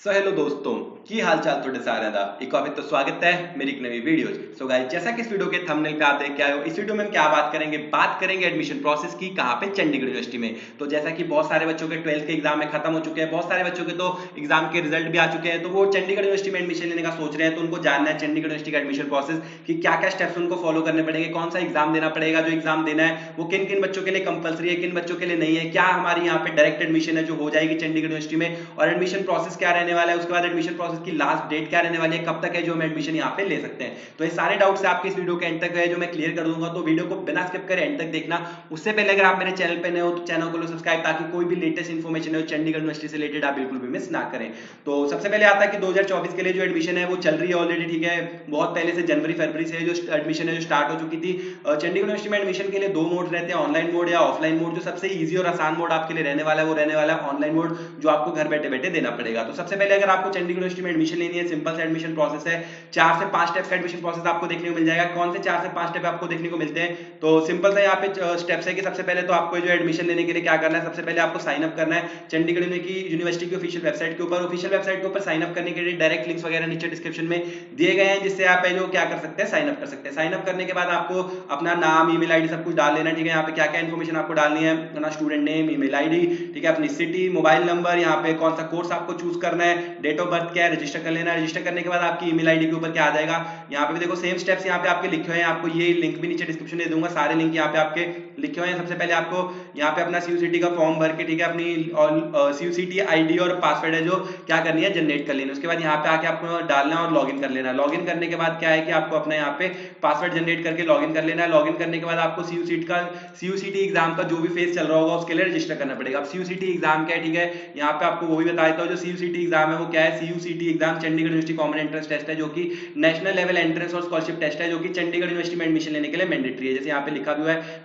Hello दोस्तों की हाल चाल थोड़े सारे दा एक बार तो स्वागत है मेरी एक नई वीडियोज। सो गाइस, जैसा कि इस वीडियो के थंबनेल पे आप देख के आए हो, इस वीडियो में हम क्या बात करेंगे एडमिशन प्रोसेस की। कहाँ पे? चंडीगढ़ यूनिवर्सिटी में। तो जैसा कि बहुत सारे बच्चों के 12th के एग्जाम में खत्म हो चुके हैं, बहुत सारे बच्चों के तो एग्जाम के रिजल्ट भी आ चुके हैं, तो वो चंडीगढ़ यूनिवर्सिटी में एडमिशन लेने का सोच रहे हैं। तो उनको जानना है चंडीगढ़ यूनिवर्सिटी का एडमिशन प्रोसेस कि क्या क्या स्टेप्स उनको फॉलो करने पड़ेंगे, कौन सा एग्जाम देना पड़ेगा, जो एग्जाम देना है वो किन किन बच्चों के लिए कंपलसरी है, किन बच्चों के लिए नहीं है, क्या हमारी यहाँ पे डायरेक्ट एडमिशन है जो हो जाएगी चंडीगढ़ यूनिवर्सिटी में, और एडमिशन प्रोसेस क्या रहने वाला है, उसके बाद एडमिशन प्रोसेस की लास्ट डेट क्या रहने वाली है, कब तक है जो हम एडमिशन यहाँ पे ले सकते हैं। तो ये सारे डाउट्स आपके इस वीडियो के एंड तक है जो मैं क्लियर कर दूंगा, तो वीडियो को बिना स्किप करे एंड तक देखना। उससे पहले अगर आप मेरे चैनल पे नए हो तो चैनल को लो सब्सक्राइब, ताकि कोई भी लेटेस्ट इन्फॉर्मेशन है चंडीगढ़ यूनिवर्सिटी से रिलेटेड आप बिल्कुल भी मिस ना करें। तो सबसे पहले आता है कि 2024 के लिए जो एडमिशन है वो चल रही है ऑलरेडी, ठीक है। बहुत पहले से जनवरी फरवरी से जो एडमिशन है जो स्टार्ट हो चुकी थी। चंडीगढ़ यूनिवर्सिटी में एडमिशन के लिए दो मोड रहते हैं, ऑनलाइन मोड या ऑफलाइन मोड। जो सबसे ईजी और आसान मोड आपके लिए रहने वाला है वो रहने वाला है ऑनलाइन मोड, जो आपको घर बैठे बैठे देना पड़ेगा। तो सबसे पहले अगर आपको चंडीगढ़ यूनिवर्सिटी में एडमिशन लेनी है, सिंपल सा एडमिशन प्रोसेस है। 4 से 5 स्टेप्स का एडमिशन प्रोसेस आपको देखने को मिल जाएगा। कौन से 4 से 5 स्टेप आपको देखने को मिलते हैं? तो सिंपल सा यहाँ पे स्टेप्स है कि सबसे पहले तो आपको जो एडमिशन लेने के लिए क्या करना है, सबसे पहले आपको साइन अप करना है चंडीगढ़ यूनिवर्सिटी की ऑफिशियल वेबसाइट के ऊपर। ऑफिशियल वेबसाइट के ऊपर साइन अप करने के लिए डायरेक्ट लिंक्स वगैरह नीचे डिस्क्रिप्शन में दिए गए हैं, जिससे आप जो क्या कर सकते हैं, साइन अप कर सकते हैं। साइन अप करने के बाद आपको अपना नाम, ईमेल आईडी सब कुछ डाल लेना है, ठीक है। यहाँ पे क्या क्या इन्फॉर्मेशन आपको डालनी है, अपना स्टूडेंट नेम, ईमेल आईडी, ठीक है, अपनी सिटी, मोबाइल नंबर, यहाँ पे कौन सा कोर्स आपको चूज करना है, डेट ऑफ बर्थ क्या है, रजिस्टर कर लेना है। रजिस्टर करने के बाद आपकी ईमेल आईडी के ऊपर क्या आ जाएगा, यहाँ पे भी देखो सेम स्टेप्स यहाँ पे आपके लिखे हुए हैं। आपको ये लिंक भी नीचे डिस्क्रिप्शन में दे दूंगा, सारे लिंक यहाँ पे आपके लिखे हुए हैं। सबसे पहले आपको यहाँ पे अपना सीयूसीटी का फॉर्म भर के, ठीक है, अपनी सीयूसीटी आईडी और पासवर्ड है जो क्या करनी है, जनरेट कर लेना। उसके बाद यहाँ पे आके आपको डालना और लॉगिन कर लेना। लॉगिन करने के बाद क्या है कि आपको अपना यहाँ पे पासवर्ड जनरेट करके लॉगिन कर लेना है। लॉगिन करने के बाद आपको सीयूसीटी एग्जाम का जो भी फेज चल रहा होगा उसके लिए रजिस्टर करना पड़ेगा। अब सीयूसीटी एग्जाम क्या है, ठीक है, यहाँ पे आपको वो भी बता देता हूँ। जो सीयूसीटी एग्जाम है वो क्या है, CUCET exam Chandigarh university common entrance test है, जो कि नेशनल लेवल एंट्रेंस और स्कॉलरशिप टेस्ट है, जो कि चंडीगढ़ यूनिवर्सिटी में एडमिशन लेने के लिए मैंडेटरी है। जैसे यहाँ पे लिखा भी हुआ है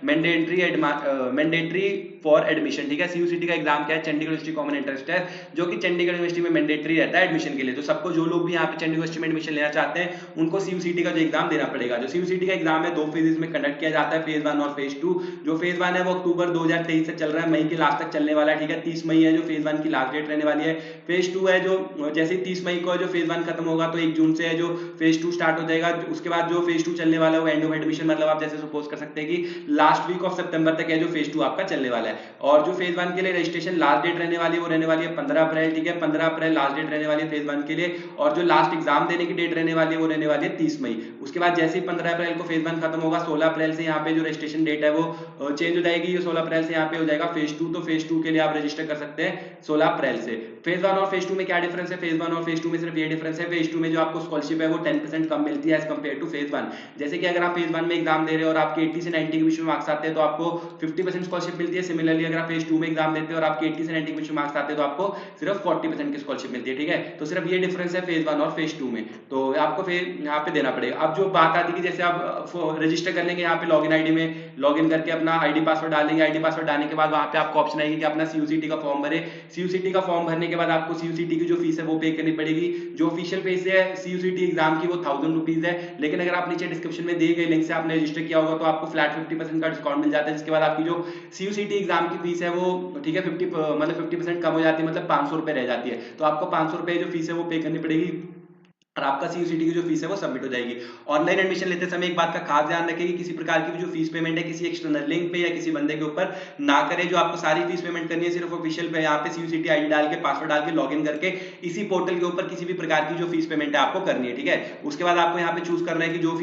मैंडेटरी फॉर एडमिशन, ठीक है। सीयूसीटी का एग्जाम क्या है, Chandigarh university common entrance test, जो कि चंडीगढ़ यूनिवर्सिटी में मैंडेटरी रहता है एडमिशन के लिए। तो सबको, जो लोग भी यहाँ पे चंडीगढ़ यूनिवर्सिटी में एडमिशन लेना चाहते हैं, उनको सीयूसीटी का जो एग्जाम देना पड़ेगा। जो सीयूसीटी का एग्जाम है 2 फेजेस में कंडक्ट किया जाता है, फेज 1 और फेज 2। जो फेज 1 है वो अक्टूबर 2023 से चल रहा है, मई के लास्ट तक चलने वाला है, ठीक है। 30 मई है जो फेज 1 की लास्ट डेट रहने वाली है। फेज 2 है जो जैसे 30 मई को जो फेज 1 खत्म होगा तो 1 जून से है जो फेज 2 स्टार्ट हो जाएगा। उसके बाद जो फेज 2 चलने वाला है वो एंड ऑफ एडमिशन, मतलब आप जैसे सपोज कर सकते हैं कि लास्ट वीक ऑफ सितंबर तक है जो फेज 2 आपका चलने वाला है। और जो फेज 1 के लिए रजिस्ट्रेशन लास्ट डेट रहने वाली है वो रहने वाली है 15 अप्रैल, ठीक है। 15 अप्रैल लास्ट डेट रहने वाली है फेज 1 के लिए। और जो लास्ट एग्जाम देने की डेट रहने वाली है वो रहने वाली है 30 मई। उसके बाद जैसे ही 15 अप्रैल को फेज 1 खत्म होगा, 16 अप्रैल से यहाँ पे जो रजिस्ट्रेशन डेट है वो चेंज हो जाएगी। 16 अप्रैल से यहाँ पे हो जाएगा फेज 2। तो फेज 2 के लिए आप रजिस्टर कर सकते हैं 16 अप्रैल से। फेज 1 और फेज 2 में क्या डिफरेंस है, फेज 1 और फेज 2 में सिर्फ ये डिफरेंस है, फेज 2 में जो आपको स्कॉलरशिप है वो 10% कम मिलती है एज कंपेयर टू फेज 1। जैसे कि अगर आप फेज 1 में एग्जाम दे रहे हो और आपके 80 से 90 के बीच में मार्क्स आते हैं तो आपको 50% स्कॉलरशिप मिलती है। सिमिलरली अगर आप फेज 2 में एग्जाम देते हो और आपके 80 से 90 के बीच में मार्क्स आते हैं तो आपको सिर्फ 40% की स्कॉलरशिप मिलती है, ठीक है। तो सिर्फ ये डिफरेंस है फेज 1 और फेज 2 में, तो आपको फिर यहाँ पे देना पड़ेगा। अब जो बात आती है कि जैसे आप रजिस्टर कर लेंगे यहाँ पे लॉगिन आईडी में, लॉगिन करके अपना आईडी पासवर्ड डालेंगे। आईडी पासवर्ड डालने के बाद वहां पे आपको ऑप्शन आएगी कि अपना सीयूसीटी का फॉर्म भरे। सीयूसीटी का फॉर्म भरने के बाद आपको सीयूसीटी की जो फीस है वो पे करनी पड़ेगी। जो ऑफिशियल फीस है सीयूसीटी एग्जाम की वो 1000 रुपीज है, लेकिन अगर आप नीचे डिस्क्रिप्शन में दिए गए लिंक से आपने रजिस्टर किया होगा तो आपको फ्लैट 50% का डिस्काउंट मिल जाता है। जिसके बाद आपकी जो सीयूसीटी एग्जाम की फीस है वो, ठीक है, 50% कम हो जाती है, मतलब 500 रुपए रह जाती है। तो आपको 500 रुपए जो फीस है वो पे करनी पड़ेगी और आपका सीयूसीटी की जो फीस है वो सबमिट हो जाएगी। ऑनलाइन एडमिशन लेते समय एक बात का खास ध्यान रखें कि किसी प्रकार की भी जो फीस पेमेंट है किसी एक्सटर्नल लिंक पे या किसी बंदे के ऊपर ना करें। जो आपको सारी फीस पेमेंट करनी है सिर्फ ऑफिशियल पे यहाँ पे सीयूसीटी आईडी डाल के, पासवर्ड डाल के, लॉगिन करके इसी पोर्टल के ऊपर किसी भी प्रकार की जो फीस पेमेंट है आपको करनी है, ठीक है। उसके बाद आपको यहाँ पे चूज करना है कि जो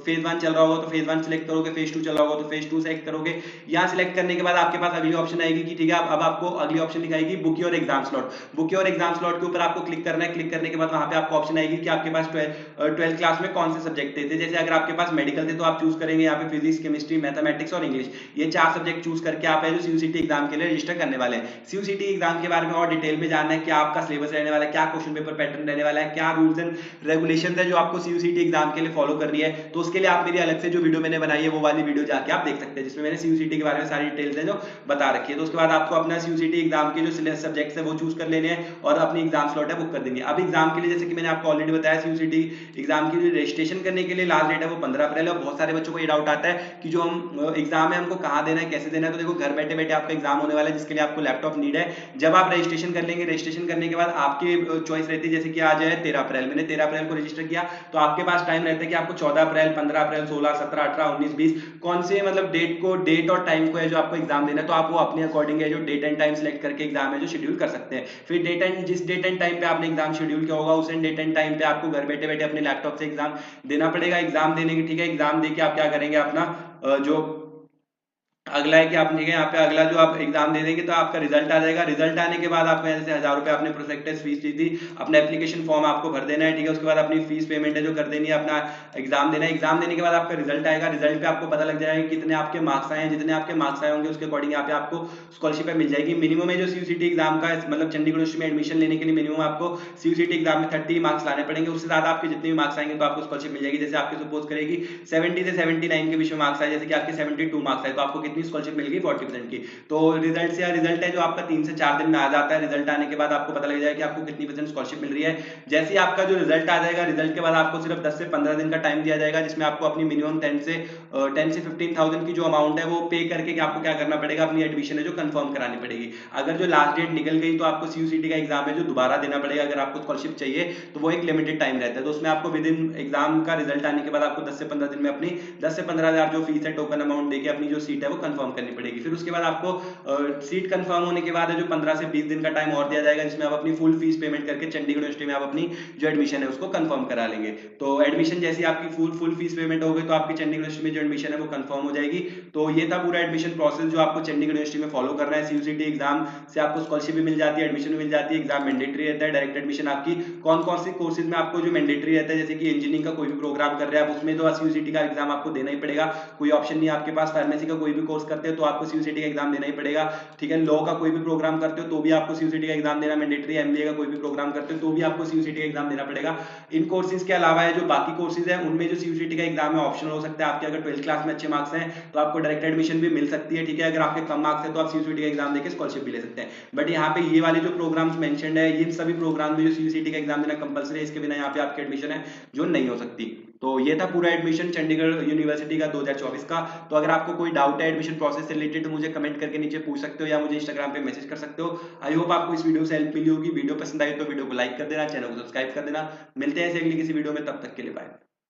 फेज 1 चल रहा होगा तो फेज 1 सिलेक्ट करोगे, फेज 2 चल रहा होगा तो फेज 2 सेलेक्ट करोगे। यहाँ सिलेक्ट करने के बाद आपके पास अगली ऑप्शन आएगी कि ठीक है, अब आपको अगली ऑप्शन दिखाएगी book your exam slot. Book your exam slot के ऊपर आपको क्लिक करना है। क्लिक करने के बाद वहां पे आपको ऑप्शन आएगी कि आपके पास 12th क्लास में कौन से सब्जेक्ट थे। जैसे अगर आपके पास मेडिकल थे तो आप चूज करेंगे यहाँ पे फिजिक्स, केमिस्ट्री, मैथमेटिक्स और इंग्लिश, ये 4 सब्जेक्ट चूज करके आप है जो सीयूसीटी एग्जाम के लिए रजिस्टर करने वाले हैं। सीयूसीटी एग्जाम के बारे में और डिटेल में जानना है, क्या आपका सिलेबस रहने वाला है, क्या क्वेश्चन पेपर पैटर्न रहने वाला है, क्या रूल्स एंड रेगुलेशन है जो आपको सीयूसीटी एग्जाम के लिए फॉलो करनी है, तो उसके लिए आप मेरी अलग से जो वीडियो मैंने बनाई है वो वाली वीडियो जाके आप देख सकते हैं, जिसमें मैंने सीयूसीटी के बारे में सारी डिटेल्स है जो बता रखी है। तो उसके बाद आपको अपना सीयूसीटी एग्जाम के जो सब्जेक्ट है वो चूज कर लेने हैं और अपनी एग्जाम स्लॉट है बुक कर देंगे। अब एग्जाम के लिए जैसे कि मैंने आपको ऑलरेडी ऑलरेडी बताया सीयूसीटी एग्जाम की जो रजिस्ट्रेशन करने के लिए लास्ट डेट है वो 15 अप्रैल है। और बहुत सारे बच्चों को ये डाउट आता है कि जो हम एग्जाम है हमको कहाँ देना है, कैसे देना है। तो देखो घर बैठे बैठे आपका एग्जाम होने वाला है, जिसके लिए आपको लैपटॉप नीड है। जब आप रजिस्ट्रेशन कर लेंगे, रजिस्ट्रेशन करने के बाद आपकी चॉइस रहती है, जैसे कि आज है 13 अप्रैल, मैंने 13 अप्रैल को रजिस्टर किया, तो आपके पास टाइम रहता है कि आपको 14 अप्रैल, 15 अप्रैल, 16, 17, 18, 19, 20 कौन से मतलब डेट और टाइम को है जो आपको एग्जाम देना है। तो आप वो अपने अकॉर्डिंग है जो डेट एंड टाइम सेलेक्ट करके एग्जाम है जो शेड्यूल कर सकते हैं। फिर जिस डेट एंड टाइम पे आपने एग्जाम शेड्यूल किया होगा, उस डेट एंड टाइम पे आपको घर बैठे बैठे अपने लैपटॉप से एग्जाम देना पड़ेगा। एग्जाम देने की, ठीक है, एग्जाम देके आप क्या करेंगे, अपना जो अगला है कि आप देखिए यहाँ पे अगला जो आप एग्जाम दे देंगे तो आपका रिजल्ट आ जाएगा। रिजल्ट आने के बाद आपको जैसे 1000 रुपए आपने प्रोस्पेक्टस फीस दी थी, अपना एप्लीकेशन फॉर्म आपको भर देना है, ठीक है। उसके बाद अपनी फीस पेमेंट है जो कर देनी है, अपना एग्जाम देना है। एग्जाम देने के बाद आपका रिजल्ट आएगा। रिजल्ट पे आपको पता लग जाएगा कि कितने आपके मार्क्स आए हैं। जितने आपके मार्क्स आए होंगे उसके अकॉर्डिंग यहाँ पे आपको स्कॉलरशिप मिल जाएगी। मिनिमम है जो सीयूसीटी एग्जाम का मतलब चंडीगढ़ यूनिवर्सिटी में एडमिशन लेने के लिए मिनिमम आपको सीयूसीटी एग्जाम में 30 मार्क्स लाने पड़ेंगे। उससे ज्यादा आपके जितने भी मार्क्स आएंगे तो आपको स्कॉलरशिप मिल जाएगी। जैसे आपके सपोज करेगी 70 से 79 के बीच में मार्क्स आए, जैसे कि आपके 72 मार्क्स आए, तो आपको कितनी स्कॉलरशिप मिलेगी, 40% की। तो रिजल्ट से रिजल्ट है जो आपका 3 से 4 दिन में आ जाता है। रिजल्ट आने के बाद आपको पता लग जाएगा कि आपको कितनी परसेंट स्कॉलरशिप मिल रही है। जैसे ही आपका जो रिजल्ट आ जाएगा, रिजल्ट के बाद आपको सिर्फ 10 से 15 दिन का टाइम दिया जाएगा, जिसमें आपको अपनी मिनिमम 10 से 15,000 की जो अमाउंट है वो पे करके कि आपको क्या करना पड़ेगा, अपनी एडमिशन है जो कंफर्म करानी पड़ेगी। अगर जो लास्ट डेट निकल गई तो आपको सीयूसीटी का एग्जाम है जो दोबारा देना पड़ेगा। अगर आपको स्कॉलरशिप चाहिए तो वो एक लिमिटेड टाइम रहता है, तो उसमें आपको विद इन एग्जाम का रिजल्ट आने के बाद आपको 10 से 15 दिन में अपनी 10 से 15,000 जो फीस है टोकन अमाउंट देके अपनी जो सीट है वो कंफर्म करनी पड़ेगी। फिर उसके बाद आपको सीट कंफर्म होने के बाद है जो 15 से 20 दिन का टाइम और दिया जाएगा, जिसमें आप अपनी फुल फीस पेमेंट करके चंडीगढ़ यूनिवर्सिटी में आप अपनी जो एडमिशन है उसको कंफर्म करा लेंगे। तो एडमिशन जैसी आपकी फुल फीस पेमेंट हो गई तो आपकी चंडीगढ़ यूनिवर्सिटी में जो एडमिशन है वो कंफर्म हो जाएगी। तो ये था पूरा एडमिशन प्रोसेस जो आपको चंडीगढ़ यूनिवर्सिटी में फॉलो करना है। सीयूसीटी एग्जाम से आपको स्कॉलरशिप भी मिल जाती है, एडमिशन भी मिल जाती है, एग्जाम मैंडेटरी रहता है। डायरेक्ट एडमिशन आपकी कौन कौन सी कोर्सेज में आपको जो मैंडेटरी रहता है, जैसे कि इंजीनियरिंग का कोई भी प्रोग्राम कर रहे हैं आप, उसमें तो सीयूसीटी का एग्जाम आपको देना ही पड़ेगा, कोई ऑप्शन नहीं है आपके पास। फार्मेसी का कोई भी कोर्स करते हो तो आपको सीयूसीटी का एग्जाम देना ही पड़ेगा, ठीक है। लॉ का कोई भी प्रोग्राम करते हो तो भी आपको सीयूसीटी का एग्जाम देना मैंडेटरी है। एमबीए का कोई भी प्रोग्राम करते हो तो भी आपको सीयूसीटी का एग्जाम देना पड़ेगा। इन कोर्सेज के अलावा है जो बाकी कोर्सेज है उनमें जो सीयूसीटी का एग्जाम है ऑप्शनल हो सकता है। आपके अगर 12th क्लास में अच्छे मार्क्स हैं तो आपको डायरेक्ट एडमिशन भी मिल सकती है, ठीक है। अगर आपके कम मार्क्स है तो आप सीयूसीटी का एग्जाम देकर स्कॉलरशिप भी ले सकते हैं। बट यहाँ पे ये वाले जो प्रोग्राम्स मेंशन्ड है, ये सभी प्रोग्राम में जो सीयूसीटी का एग्जाम देना कंपलसरी है, इसके बिना यहाँ पे आपकी एडमिशन है जो नहीं हो सकती। तो ये था पूरा एडमिशन चंडीगढ़ यूनिवर्सिटी का 2024 का। तो अगर आपको कोई डाउट है एडमिशन प्रोसेस से रिलेटेड तो मुझे कमेंट करके नीचे पूछ सकते हो या मुझे इंस्टाग्राम पे मैसेज कर सकते हो। आई होप आपको इस वीडियो से हेल्प मिली होगी। वीडियो पसंद आई तो वीडियो को लाइक कर देना, चैनल को सब्सक्राइब कर देना। मिलते हैं ऐसे अगली किसी वीडियो में, तब तक के लिए बाय।